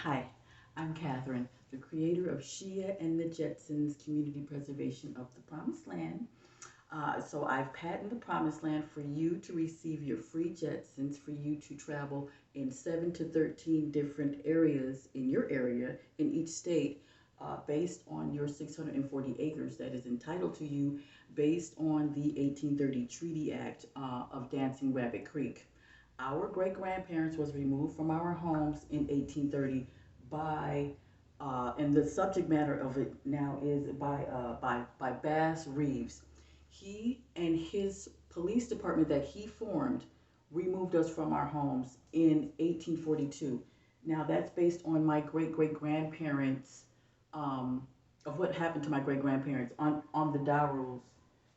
Hi, I'm Catherine, the creator of Shia and the Jetsons Community Preservation of the Promised Land. So I've patented the Promised Land for you to receive your free Jetsons, for you to travel in 7 to 13 different areas in your area in each state, based on your 640 acres that is entitled to you based on the 1830 Treaty Act of Dancing Rabbit Creek. Our great grandparents was removed from our homes in 1830 by, and the subject matter of it now is by Bass Reeves. He and his police department that he formed removed us from our homes in 1842. Now that's based on my great great grandparents, of what happened to my great grandparents on the Dow rules.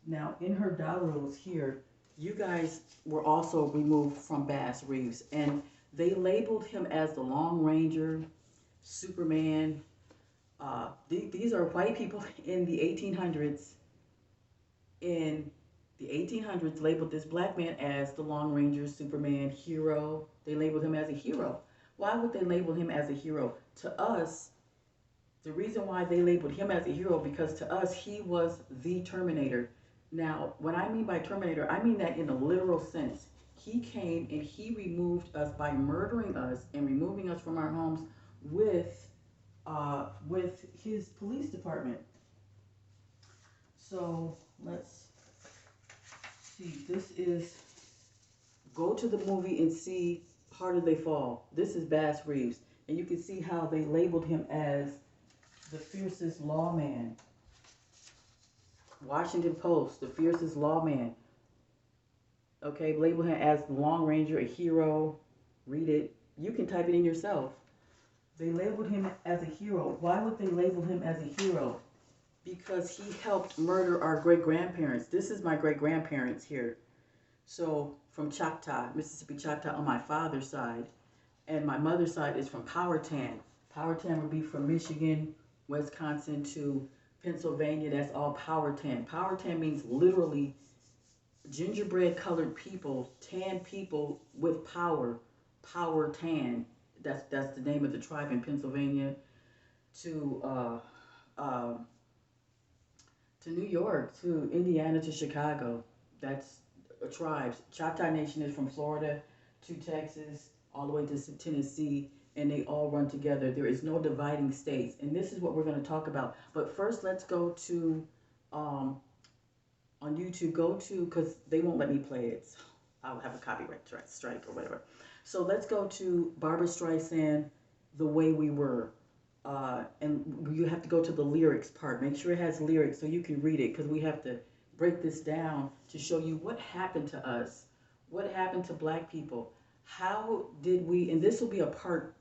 Now in her Dow rules here, you guys were also removed from Bass Reeves, and they labeled him as the Long Ranger, Superman. These are white people in the 1800s. In the 1800s, labeled this black man as the Long Ranger, Superman, hero. They labeled him as a hero. Why would they label him as a hero? To us, the reason why they labeled him as a hero, because to us he was the Terminator. Now, what I mean by Terminator, I mean that in a literal sense. He came and he removed us by murdering us and removing us from our homes with his police department. So let's see. This is, go to the movie and see Harder They Fall. This is Bass Reeves, and you can see how they labeled him as the fiercest lawman. Washington Post, the fiercest lawman. Okay, label him as the Long Ranger, a hero. Read it. You can type it in yourself. They labeled him as a hero. Why would they label him as a hero? Because he helped murder our great grandparents. This is my great grandparents here. So from Choctaw, Mississippi Choctaw on my father's side, and my mother's side is from Powhatan. Powhatan would be from Michigan, Wisconsin to Pennsylvania. That's all Powhatan. Powhatan means literally gingerbread colored people, tan people with power. Powhatan. That's the name of the tribe in Pennsylvania. To uh, to New York, to Indiana, to Chicago. That's tribes. Choctaw Nation is from Florida to Texas, all the way to Tennessee, and they all run together. There is no dividing states, and this is what we're going to talk about. But first, let's go to on YouTube. Go to, because they won't let me play it. So I'll have a copyright strike or whatever. So let's go to Barbara Streisand, "The Way We Were." And you have to go to the lyrics part. Make sure it has lyrics so you can read it, because we have to break this down to show you what happened to us, what happened to black people. How did we, and this will be a part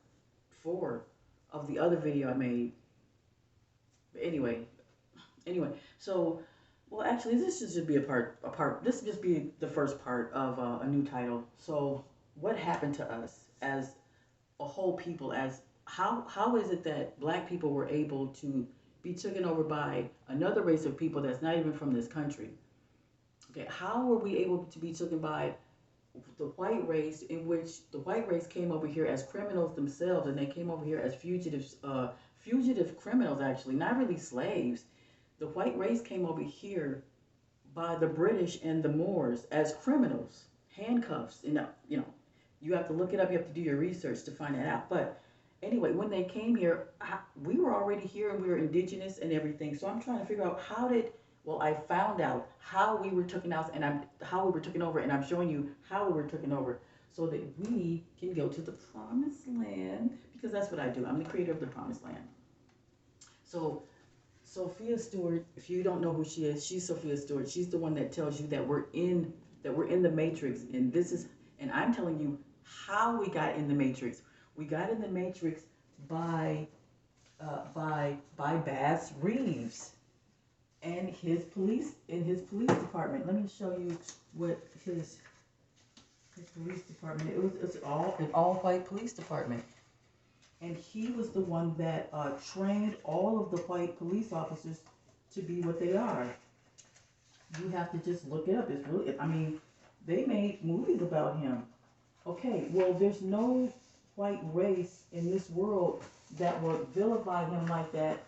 4 of the other video I made. But anyway, so, well, actually, this should just be this should just be the first part of a new title. So, what happened to us as a whole people, as how is it that black people were able to be taken over by another race of people that's not even from this country? Okay, how were we able to be taken by the white race, in which the white race came over here as criminals themselves, and they came over here as fugitives, fugitive criminals, actually, not really slaves. The white race came over here by the British and the Moors as criminals, handcuffs. And you have to look it up. You have to do your research to find that out. But anyway, when they came here, we were already here and we were indigenous and everything. So I'm trying to figure out well, I found out how we were taken out, and how we were taken over, and I'm showing you how we were taken over so that we can go to the promised land, because that's what I do. I'm the creator of the promised land. So Sophia Stewart, if you don't know who she is, she's Sophia Stewart. She's the one that tells you that we're in the matrix, and I'm telling you how we got in the matrix. We got in the matrix by Bass Reeves and his police department. Let me show you what his police department. It's all an all white police department, and he was the one that trained all of the white police officers to be what they are. You have to just look it up. It's really, I mean, they made movies about him. Okay, well, there's no white race in this world that would vilify him like that,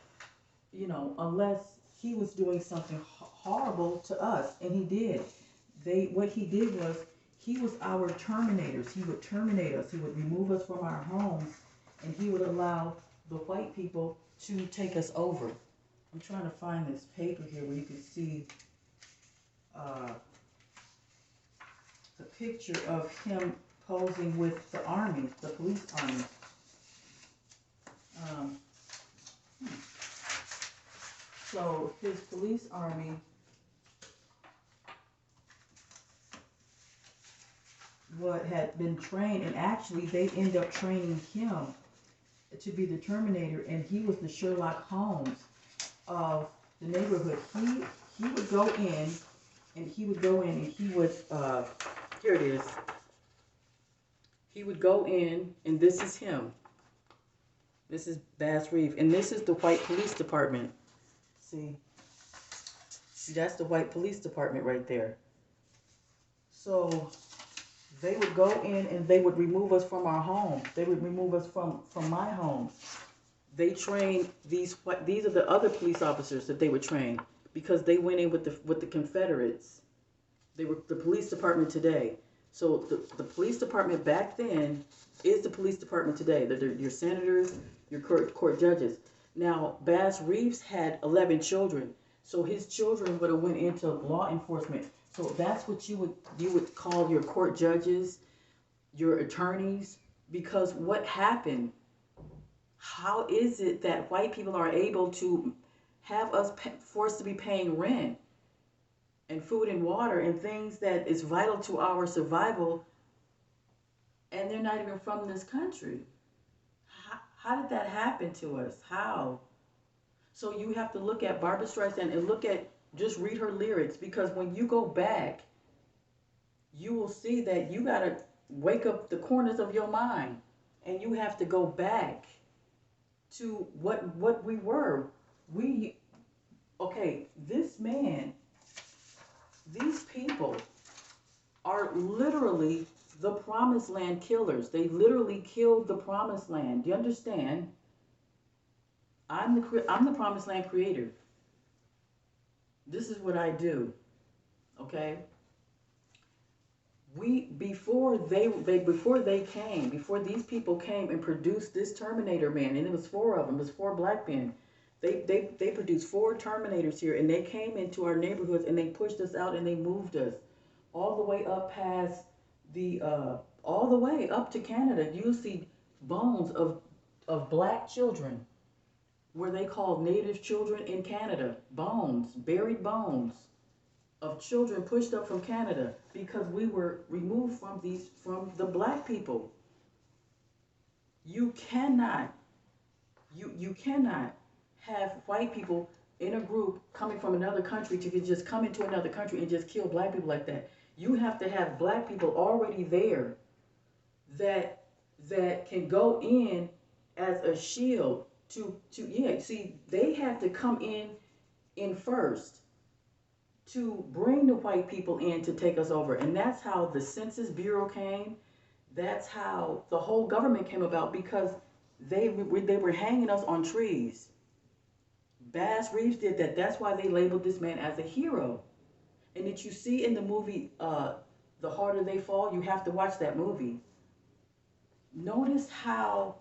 you know, unless he was doing something horrible to us, and he did. What he did was, he was our terminators. He would terminate us. He would remove us from our homes, and he would allow the white people to take us over. I'm trying to find this paper here where you can see the picture of him posing with the army, the police army. Um, so his police army had been trained, and actually they end up training him to be the Terminator, and he was the Sherlock Holmes of the neighborhood. He would go in, and he would here it is. He would go in, and this is him. This is Bass Reeve, and this is the white police department. See, that's the white police department right there. So they would go in and they would remove us from our home. They would remove us from my home. They trained these are the other police officers that they would train, because they went in with the Confederates. They were the police department today. So the police department back then is the police department today. They're your senators, your court judges. Now, Bass Reeves had 11 children, so his children would have went into law enforcement. So that's what you would call your court judges, your attorneys, because what happened? How is it that white people are able to have us forced to be paying rent and food and water and things that is vital to our survival, and they're not even from this country? How did that happen to us? How? So you have to look at Barbra Streisand and just read her lyrics, because when you go back, you will see that you got to wake up the corners of your mind, and you have to go back to what we were. This man, these people are literally the promised land killers. They literally killed the promised land. Do you understand? I'm the promised land creator. This is what I do. Okay? Before these people came and produced this Terminator man, and it was 4 of them, it was 4 black men. They produced 4 Terminators here, and they came into our neighborhoods and they pushed us out and they moved us all the way up past all the way up to Canada. You'll see bones of black children, where they call native children in Canada, buried bones of children pushed up from Canada, because we were removed from the black people. You cannot have white people in a group coming from another country to just come into another country and just kill black people like that. You have to have black people already there that can go in as a shield they have to come in first to bring the white people in to take us over. And that's how the Census Bureau came. That's how the whole government came about, because they were hanging us on trees. Bass Reeves did that. That's why they labeled this man as a hero. And did you see in the movie, The Harder They Fall? You have to watch that movie. Notice how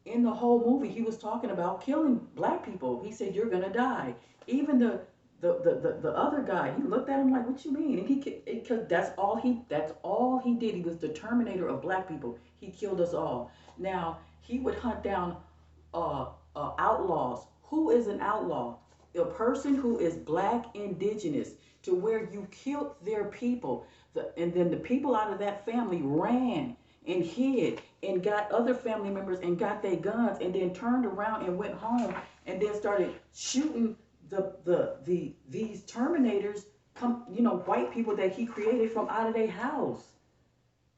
in the whole movie he was talking about killing black people. He said, "You're gonna die." Even the other guy, he looked at him like, "What you mean?" And because that's all he did. He was the Terminator of black people. He killed us all. Now he would hunt down outlaws. Who is an outlaw? A person who is black, indigenous, to where you killed their people, and then the people out of that family ran and hid and got other family members and got their guns, and then turned around and went home and then started shooting these Terminators, white people that he created from out of their house,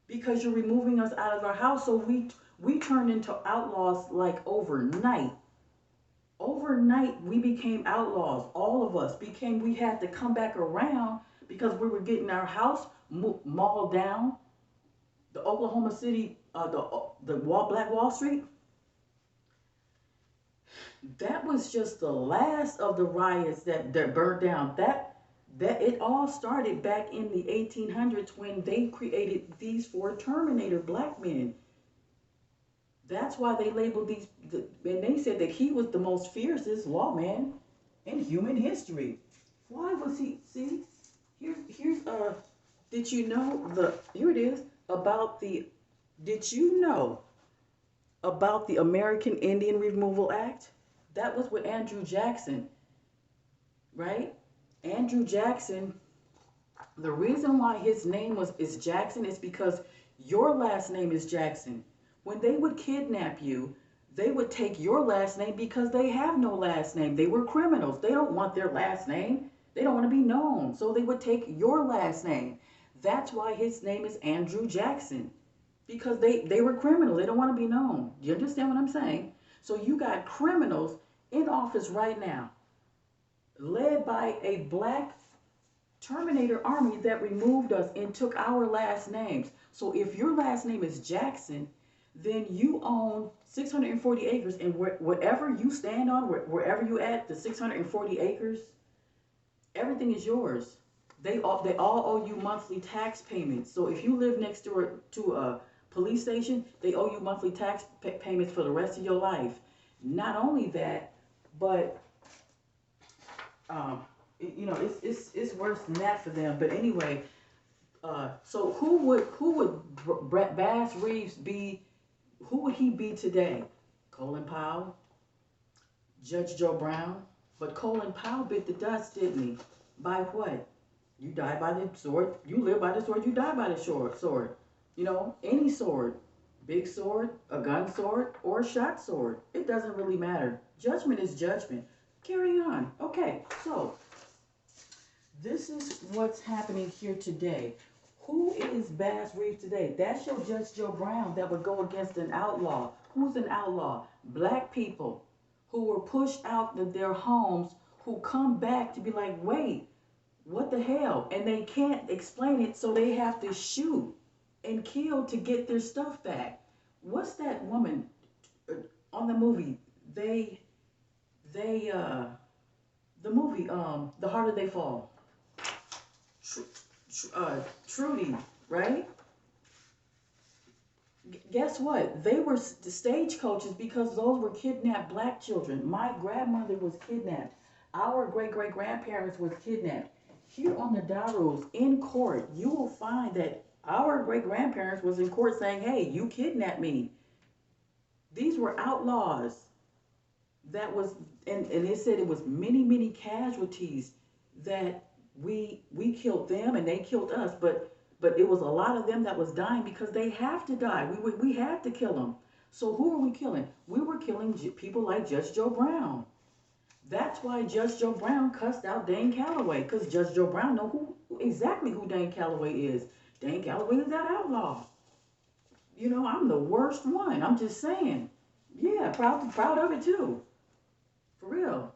because you're removing us out of our house. So we turned into outlaws like overnight. Overnight, we became outlaws. All of us we had to come back around because we were getting our house mauled down. The Oklahoma City Black Wall Street, that was just the last of the riots that burned down. That it all started back in the 1800s when they created these four Terminator black men. That's why they labeled and they said that he was the most fiercest lawman in human history. Why was he? See, here's did you know here it is about the, did you know about the American Indian Removal Act? That was with Andrew Jackson, right? Andrew Jackson, the reason why his name is Jackson is because your last name is Jackson. When they would kidnap you, they would take your last name because they have no last name. They were criminals. They don't want their last name. They don't want to be known. So they would take your last name. That's why his name is Andrew Jackson. Because they were criminals. They don't want to be known. Do you understand what I'm saying? So you got criminals in office right now, led by a black Terminator army that removed us and took our last names. So if your last name is Jackson, then you own 640 acres, and whatever you stand on, wherever you at, the 640 acres, everything is yours. They all owe you monthly tax payments. So if you live next door to a police station, they owe you monthly tax payments for the rest of your life. Not only that, but it's worse than that for them. But anyway, so who would Bass Reeves be? Who would he be today? Colin Powell, Judge Joe Brown. But Colin Powell bit the dust, didn't he? By what? You die by the sword. You live by the sword. You die by the sword. Any sword. Big sword, a gun sword, or a shot sword. It doesn't really matter. Judgment is judgment. Carry on. Okay, so this is what's happening here today. Who is Bass Reeve today? That's your Judge Joe Brown that would go against an outlaw. Who's an outlaw? Black people who were pushed out of their homes, who come back to be like, wait, what the hell? And they can't explain it, so they have to shoot and kill to get their stuff back. What's that woman on the movie? The movie, The Harder They Fall. Trudy, right? Guess what? They were the stagecoaches because those were kidnapped black children. My grandmother was kidnapped. Our great-great-grandparents was kidnapped. Here on the Darus, in court, you will find that our great-grandparents was in court saying, hey, you kidnapped me. These were outlaws. That was, and it said it was many casualties that we killed them and they killed us, but it was a lot of them that was dying because they have to die. We had to kill them. So who are we killing? We were killing people like Judge Joe Brown. That's why Judge Joe Brown cussed out Dane Calloway, because Judge Joe Brown know exactly who Dane Calloway is. Dane Calloway is that outlaw. I'm the worst one. I'm just saying. Yeah, proud of it too. For real.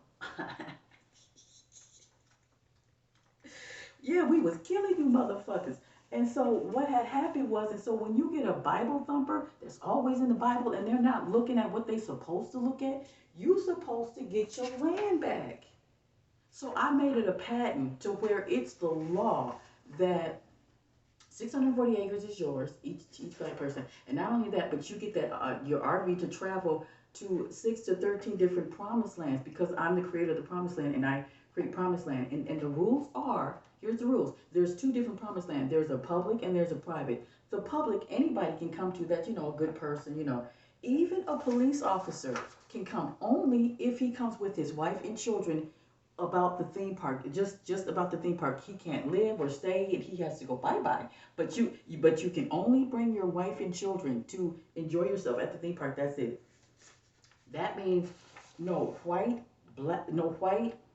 Yeah, we was killing you motherfuckers. And so what had happened was, and so when you get a Bible thumper that's always in the Bible and they're not looking at what they're supposed to look at, you're supposed to get your land back. So I made it a patent to where it's the law that 640 acres is yours, each black person. And not only that, but you get that your RV to travel to 6 to 13 different promised lands, because I'm the creator of the promised land and I create promised land. And the rules are, here's the rules. There's two different promised land. There's a public and there's a private. The public, anybody can come to that, a good person, Even a police officer can come only if he comes with his wife and children about the theme park, just about the theme park. He can't live or stay and he has to go bye-bye. But you can only bring your wife and children to enjoy yourself at the theme park. That's it. That means no white, black,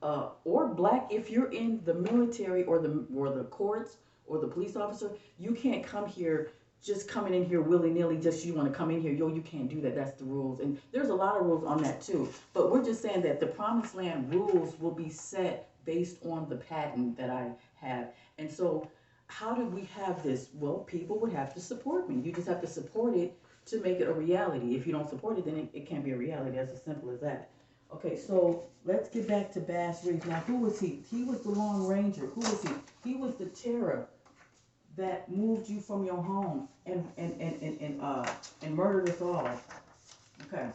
or black. If you're in the military or the courts or the police officer, you can't come here just coming in here willy-nilly, just you want to come in here. You can't do that. That's the rules. And there's a lot of rules on that too. But we're just saying that the promised land rules will be set based on the patent that I have. And so how did we have this? Well, people would have to support me. You just have to support it to make it a reality. If you don't support it, then it can't be a reality. That's as simple as that. Okay, so let's get back to Bass Reeve. Now, who was he? He was the Lone Ranger. Who was he? He was the terror that moved you from your home and murdered us all. Okay.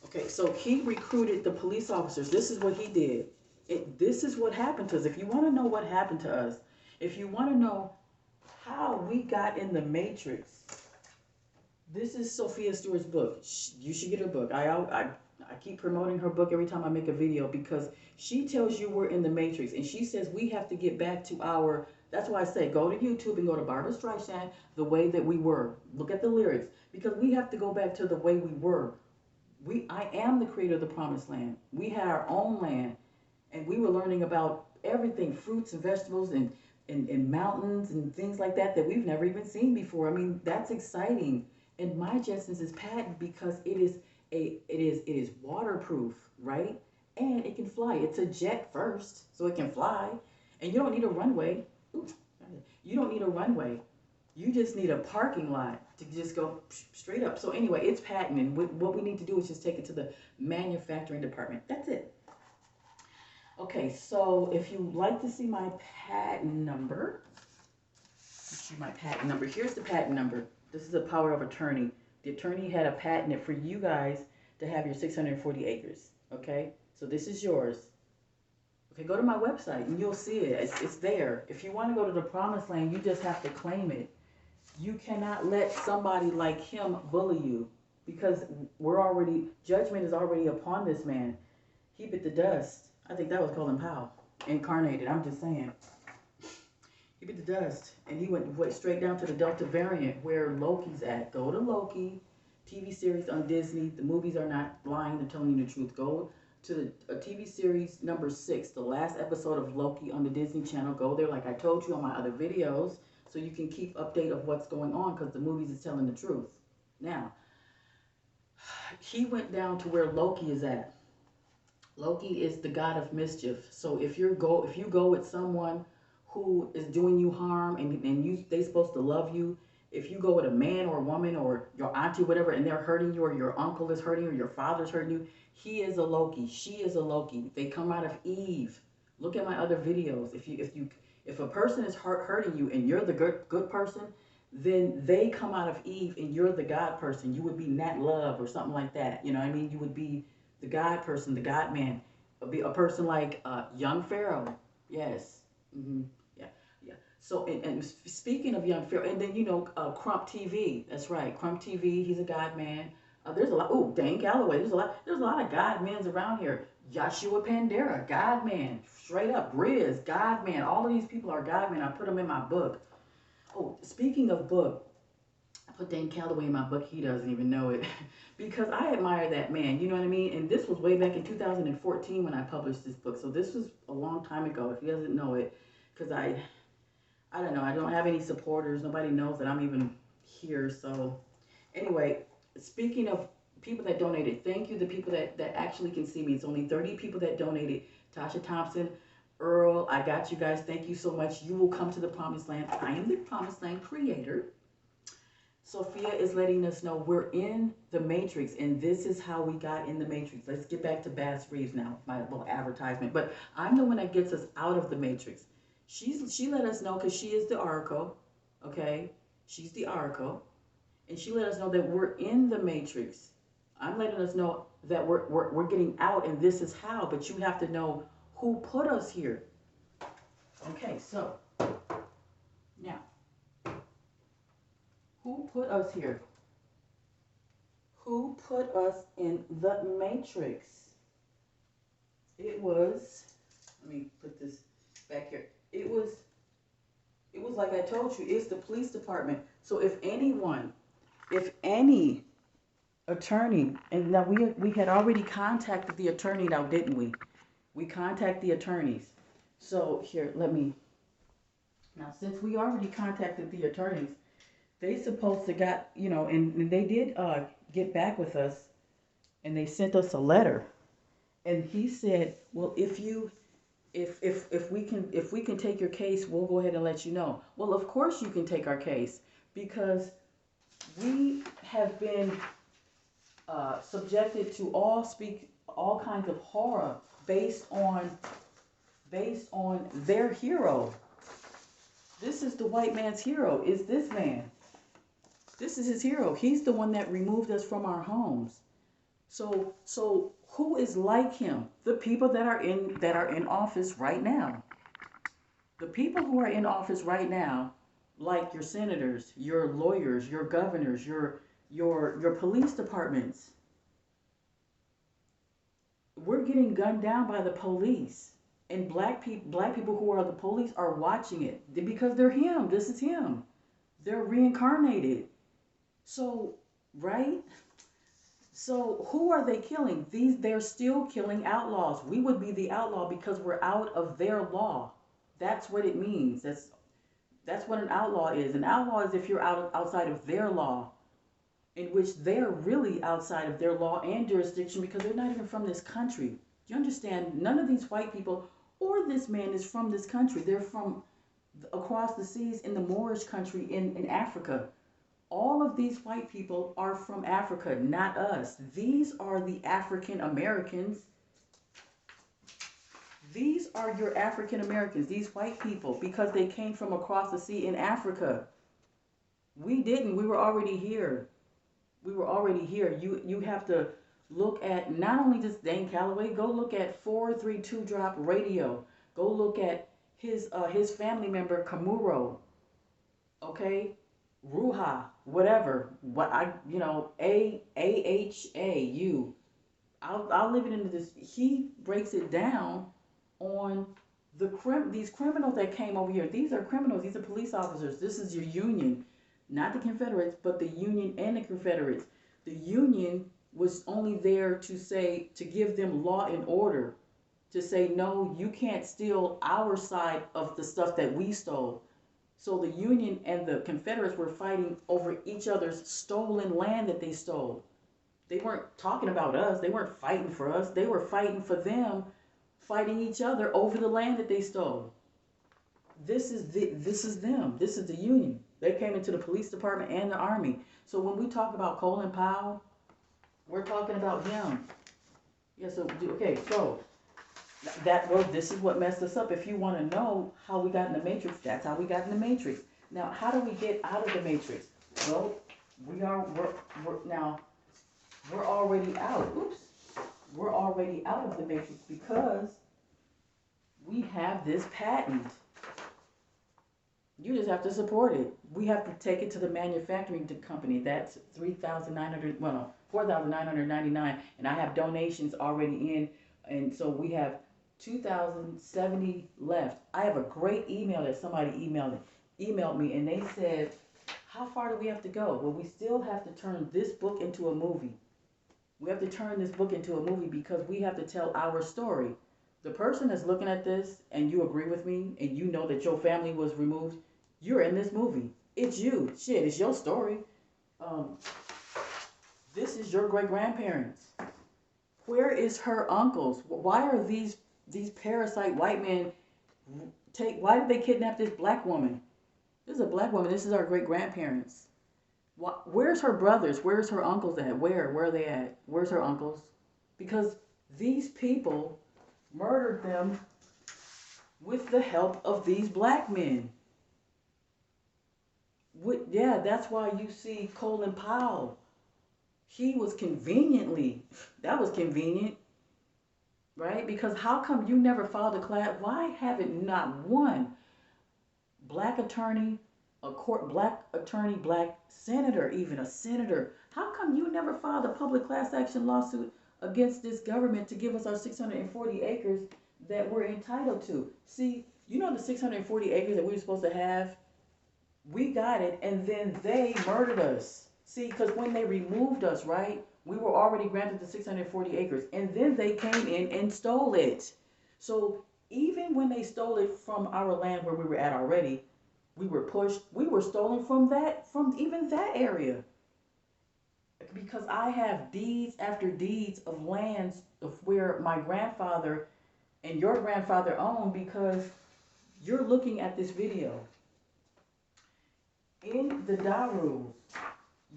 Okay, so he recruited the police officers. This is what he did. This is what happened to us. If you want to know what happened to us, if you want to know how we got in the Matrix, this is Sophia Stewart's book. You should get her book. I keep promoting her book every time I make a video because she tells you we're in the Matrix. And she says we have to get back to our, that's why I say go to YouTube and go to Barbra Streisand, The Way That We Were. Look at the lyrics. Because we have to go back to the way we were. I am the creator of the promised land. We had our own land. And we were learning about everything, fruits and vegetables and mountains and things like that we've never even seen before. I mean, that's exciting. And my Jetsons is patented because it is waterproof, right? And it can fly. It's a jet first, so it can fly. And you don't need a runway. You don't need a runway. You just need a parking lot to just go straight up. So anyway, it's patented. What we need to do is just take it to the manufacturing department. That's it. Okay, so if you'd like to see my patent number, here's the patent number. This is a power of attorney. The attorney had a patent for you guys to have your 640 acres. Okay, so this is yours. Okay, go to my website and you'll see it. It's there. If you want to go to the promised land, you just have to claim it. You cannot let somebody like him bully you because judgment is already upon this man. He bit the dust. I think that was Colin Powell, incarnated. I'm just saying. He bit the dust, and he went straight down to the Delta variant where Loki's at. Go to Loki, TV series on Disney. The movies are not lying; they're telling you the truth. Go to a TV series number 6, the last episode of Loki on the Disney Channel. Go there, like I told you on my other videos, so you can keep update of what's going on because the movies is telling the truth. Now, he went down to where Loki is at. Loki is the god of mischief. So if you go with someone who is doing you harm and they supposed to love you, if you go with a man or a woman or your auntie, whatever, and they're hurting you or your uncle is hurting you or your father's hurting you, he is a Loki. She is a Loki. They come out of Eve. Look at my other videos. If a person is hurting you and you're the good person, then they come out of Eve and you're the God person. You would be Nat Love or something like that. You know what I mean? You would be the God person, the God man. Be a person like Young Pharaoh. Yes. Mm-hmm. Yeah. So, and speaking of Young Pharaoh, and then, Crump TV. That's right. Crump TV, he's a God man. There's a lot. Oh, Dane Galloway. There's a lot of God men around here. Joshua Pandera, God man. Straight up. Riz, God man. All of these people are God men. I put them in my book. Oh, speaking of book, I put Dane Calloway in my book. He doesn't even know it because I admire that man. You know what I mean? And this was way back in 2014 when I published this book. So this was a long time ago. If he doesn't know it, because I don't know. I don't have any supporters. Nobody knows that I'm even here. So anyway, speaking of people that donated, thank you to the people that actually can see me. It's only 30 people that donated. Tasha Thompson, Earl, I got you guys. Thank you so much. You will come to the promised land. I am the promised land creator. Sophia is letting us know we're in the Matrix, and this is how we got in the Matrix. Let's get back to Bass Reeves now, my little advertisement. But I'm the one that gets us out of the Matrix. She let us know because she is the Oracle, okay? She's the Oracle, and she let us know that we're in the Matrix. I'm letting us know that we're getting out, and this is how. But you have to know who put us here. Okay, so now. Who put us here? Who put us in the Matrix? It was, let me put this back here. It was like I told you, it's the police department. So if any attorney, and now we had already contacted the attorney now, didn't we? We contact the attorneys. So here, now since we already contacted the attorneys, they supposed to got, and they did get back with us, and they sent us a letter, and he said, well, if we can take your case, we'll go ahead and let you know. Well, of course you can take our case, because We have been subjected to all kinds of horror based on their hero. This is the white man's hero, is this man. This is his hero. He's the one that removed us from our homes. So who is like him? The people that are in office right now. The people who are in office right now, like your senators, your lawyers, your governors, your police departments. We're getting gunned down by the police. And black people who are the police are watching it because they're him. This is him. They're reincarnated. So, right? So who are they killing? They're still killing outlaws. We would be the outlaw because we're out of their law. That's what it means. That's what an outlaw is. An outlaw is if you're outside of their law, in which they're really outside of their law and jurisdiction because they're not even from this country. Do you understand? None of these white people or this man is from this country. They're from across the seas in the Moorish country in Africa. All of these white people are from Africa, not us. These are the African Americans. These are your African Americans, these white people, because they came from across the sea in Africa. We didn't. We were already here. We were already here. You have to look at not only just Dane Calloway, go look at 432 Drop Radio. Go look at his family member Kamuro. Okay? Ruha, whatever. AHAU. I'll leave it into this. He breaks it down on these criminals that came over here. These are criminals. These are police officers. This is your Union. Not the Confederates, but the Union and the Confederates. The Union was only there to give them law and order, to say, no, you can't steal our side of the stuff that we stole. So the Union and the Confederates were fighting over each other's stolen land that they stole. They weren't talking about us. They weren't fighting for us. They were fighting for them, fighting each other over the land that they stole. This is them. This is the Union. They came into the police department and the Army. So when we talk about Colin Powell, we're talking about him. Yeah, so this is what messed us up. If you want to know how we got in the Matrix, that's how we got in the Matrix. Now, how do we get out of the Matrix? Well, we're already out. Oops. We're already out of the Matrix because we have this patent. You just have to support it. We have to take it to the manufacturing company. That's $4,999, and I have donations already in, and so we have 2,070 left. I have a great email that somebody emailed me, and they said, how far do we have to go? Well, we still have to turn this book into a movie. We have to turn this book into a movie because we have to tell our story. The person that's looking at this and you agree with me and you know that your family was removed, you're in this movie. It's you. Shit, it's your story. This is your great-grandparents. Where is her uncles? Why are these parasite white men why did they kidnap this black woman? This is a black woman. This is our great-grandparents. Where's her brothers? Where's her uncles at? Where are they at? Where's her uncles? Because these people murdered them with the help of these black men. Yeah, that's why you see Colin Powell. He was that was convenient, right? Because how come you never filed a class? Why haven't not one black attorney, black senator, even a senator, how come you never filed a public class action lawsuit against this government to give us our 640 acres that we're entitled to? See, you know the 640 acres that we were supposed to have? We got it, and then they murdered us. See, because when they removed us, right, we were already granted the 640 acres, and then they came in and stole it. So even when they stole it from our land where we were at already, we were stolen from even that area. Because I have deeds after deeds of lands of where my grandfather and your grandfather owned, because you're looking at this video. In the Daru,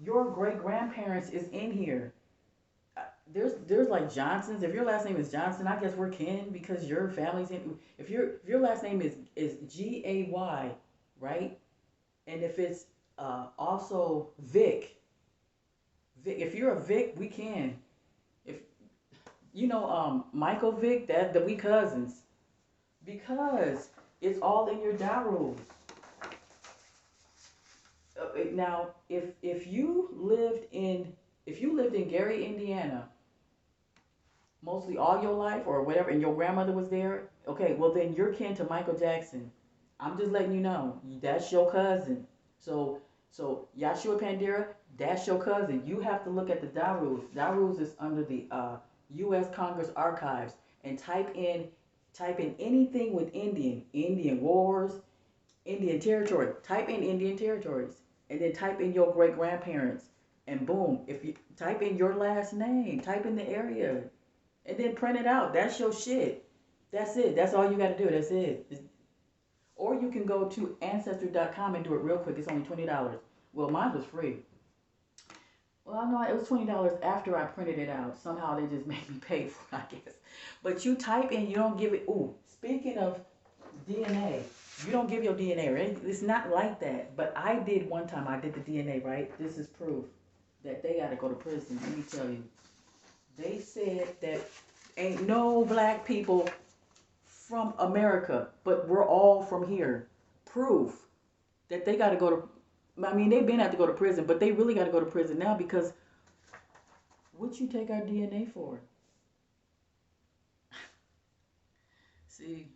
Your great grandparents is in here. There's like Johnsons. If your last name is Johnson, I guess we're kin because your family's in. If your last name is Gay, right? And if it's also Vic, if you're a Vic, we can. If Michael Vick, that we cousins because it's all in your rules. Now, if you lived in Gary, Indiana, mostly all your life or whatever, and your grandmother was there, okay, well then you're kin to Michael Jackson. I'm just letting you know that's your cousin. So Yashua Pandera, that's your cousin. You have to look at the Darus. Darus is under the U.S. Congress Archives, and type in anything with Indian wars, Indian territory. Type in Indian territories, and then type in your great grandparents, and boom. If you type in your last name, type in the area, and then print it out. That's your shit. That's it. That's all you got to do. That's it. Or you can go to ancestry.com and do it real quick. It's only $20. Well, mine was free. Well, I know it was $20 after I printed it out. Somehow they just made me pay for it, I guess. But you type in, you don't give it. Ooh, speaking of DNA, you don't give your DNA, right? It's not like that. But I did one time. I did the DNA, right? This is proof that they got to go to prison. Let me tell you. They said that ain't no black people from America, but we're all from here. Proof that they got to go to. I mean, they've been had to go to prison, but they really got to go to prison now because what you take our DNA for? See,